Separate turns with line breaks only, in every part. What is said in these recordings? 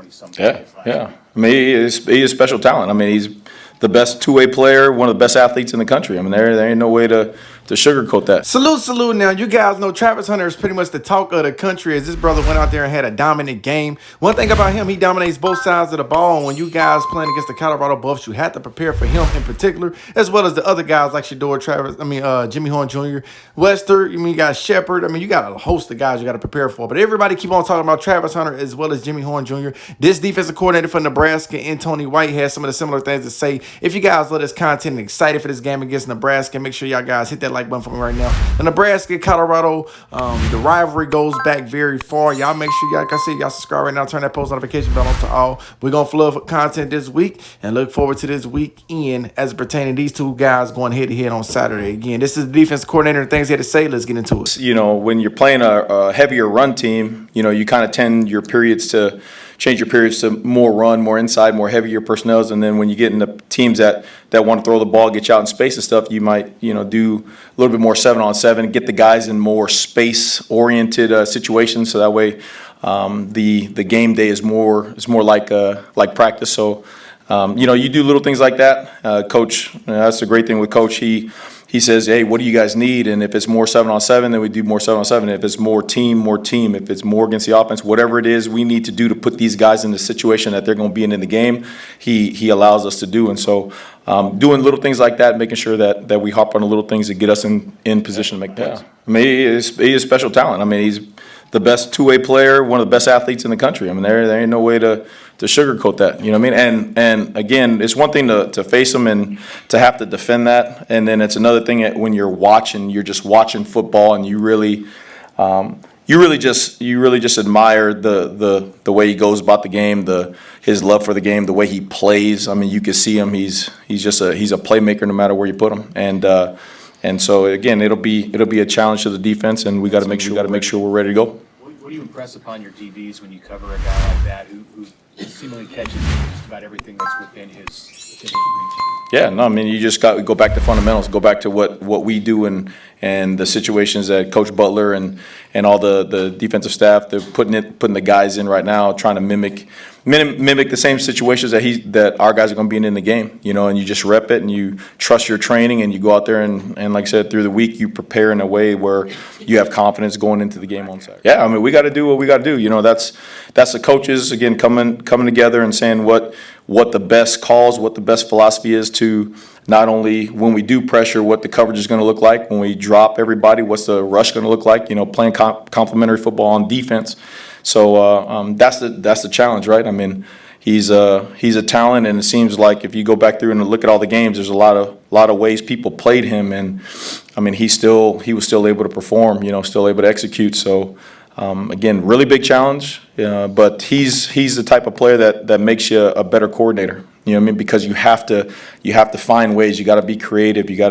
20-something.
Yeah. I mean, he is special talent. I mean, he's the best two-way player, one of the best athletes in the country. I mean, there ain't no way to sugarcoat that.
Salute. Now, you guys know Travis Hunter is pretty much the talk of the country as this brother went out there and had a dominant game. One thing about him, he dominates both sides of the ball. And when you guys playing against the Colorado Buffs, you have to prepare for him in particular, as well as the other guys like Jimmy Horn Jr., Wester. You got Shepard. You got a host of guys you got to prepare for. But everybody keep on talking about Travis Hunter as well as Jimmy Horn Jr. This defensive coordinator for Nebraska and Tony White has some of the similar things to say. If you guys love this content and excited for this game against Nebraska, make sure y'all guys hit that like button for me right now. The Nebraska, Colorado, the rivalry goes back very far. Y'all make sure, like I said, y'all subscribe right now. Turn that post notification bell on to all. We're going to flood with content this week and look forward to this weekend as pertaining to these two guys going head-to-head on Saturday. Again, this is the defense coordinator and things he had to say. Let's get into it.
When you're playing a heavier run team, you kind of tend change your periods to more run, more inside, more heavier personnels, and then when you get into teams that want to throw the ball, get you out in space and stuff, you might do a little bit more 7-on-7, get the guys in more space-oriented situations, so that way the game day is more like practice. So you do little things like that. Coach, that's the great thing with Coach. He says, hey, what do you guys need? And if it's more 7-on-7, then we do more 7-on-7. If it's more team. If it's more against the offense, whatever it is we need to do to put these guys in the situation that they're going to be in the game, he allows us to do. And so doing little things like that, making sure that we hop on the little things that get us in position to make plays. He is special talent. He's the best two-way player, one of the best athletes in the country. There ain't no way to sugarcoat that. You know what I mean? And again, it's one thing to face them and to have to defend that, and then it's another thing when you're just watching football and you really just admire the way he goes about the game, his love for the game, the way he plays. You can see him. He's a playmaker no matter where you put him. And so again, it'll be a challenge to the defense, and we got to make sure we're ready to go.
What do you impress upon your DBs when you cover a guy like that who seemingly catches just about everything that's within his reach?
Yeah, no, you just got to go back to fundamentals, go back to what we do and the situations that Coach Butler and all the defensive staff, they're putting the guys in right now, trying to mimic the same situations that our guys are going to be in the game, and you just rep it and you trust your training and you go out there and like I said, through the week you prepare in a way where you have confidence going into the game on Saturday. Yeah, we got to do what we got to do. That's the coaches again coming together and saying what the best calls, what the best philosophy is to not only when we do pressure, what the coverage is going to look like. When we drop everybody, what's the rush going to look like? Playing complementary football on defense. So that's the challenge, right? He's a talent, and it seems like if you go back through and look at all the games, there's a lot of ways people played him, and he was still able to perform, still able to execute. So again, really big challenge, but he's the type of player that makes you a better coordinator. Because you have to find ways. You got to be creative. You got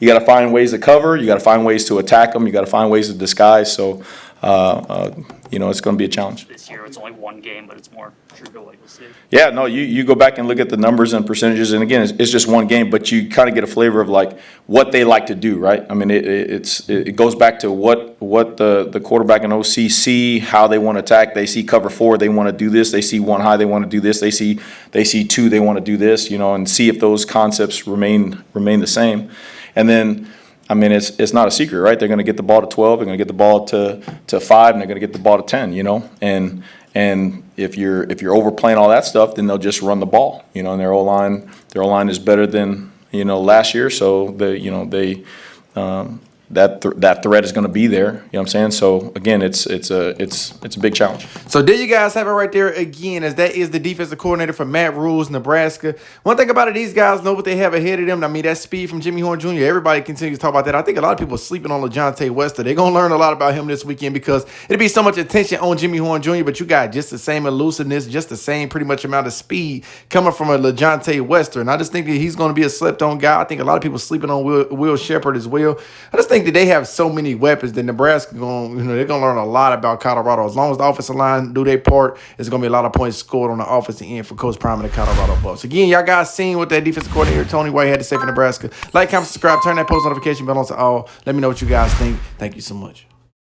to find ways to cover. You got to find ways to attack them. You got to find ways to disguise. So it's going to be a challenge.
This year it's only one game, but it's more trivial, like we'll see.
Yeah, no, you go back and look at the numbers and percentages, and again, it's just one game, but you kind of get a flavor of like what they like to do, right? It goes back to what the quarterback and OC see, how they want to attack. They see cover 4, they want to do this. They see 1 high, they want to do this. They see 2, they want to do this. And see if those concepts remain the same, and then. It's not a secret, right? They're going to get the ball to 12, they're going to get the ball to 5, and they're going to get the ball to 10, And if you're overplaying all that stuff, then they'll just run the ball, And their O-line is better than last year, so that threat is going to be there. You know what I'm saying? So again, it's a big challenge.
So there you guys have it right there again, as that is the defensive coordinator for Matt Rule's Nebraska. One thing about it, these guys know what they have ahead of them. That speed from Jimmy Horn Jr. Everybody continues to talk about that. I think a lot of people are sleeping on LeJontay Wester. They're going to learn a lot about him this weekend because it'll be so much attention on Jimmy Horn Jr., but you got just the same elusiveness, just the same pretty much amount of speed coming from a LeJontay Wester. And I just think that he's going to be a slept-on guy. I think a lot of people sleeping on Will Shepard as well. I just think that they have so many weapons that Nebraska they're gonna learn a lot about Colorado. As long as the offensive line do their part, there's gonna be a lot of points scored on the offensive end for Coach Prime and the Colorado Buffs. Again, y'all guys seen what that defensive coordinator Tony White had to say for Nebraska. Like, comment, subscribe, turn that post notification bell on to all. Let me know what you guys think. Thank you so much.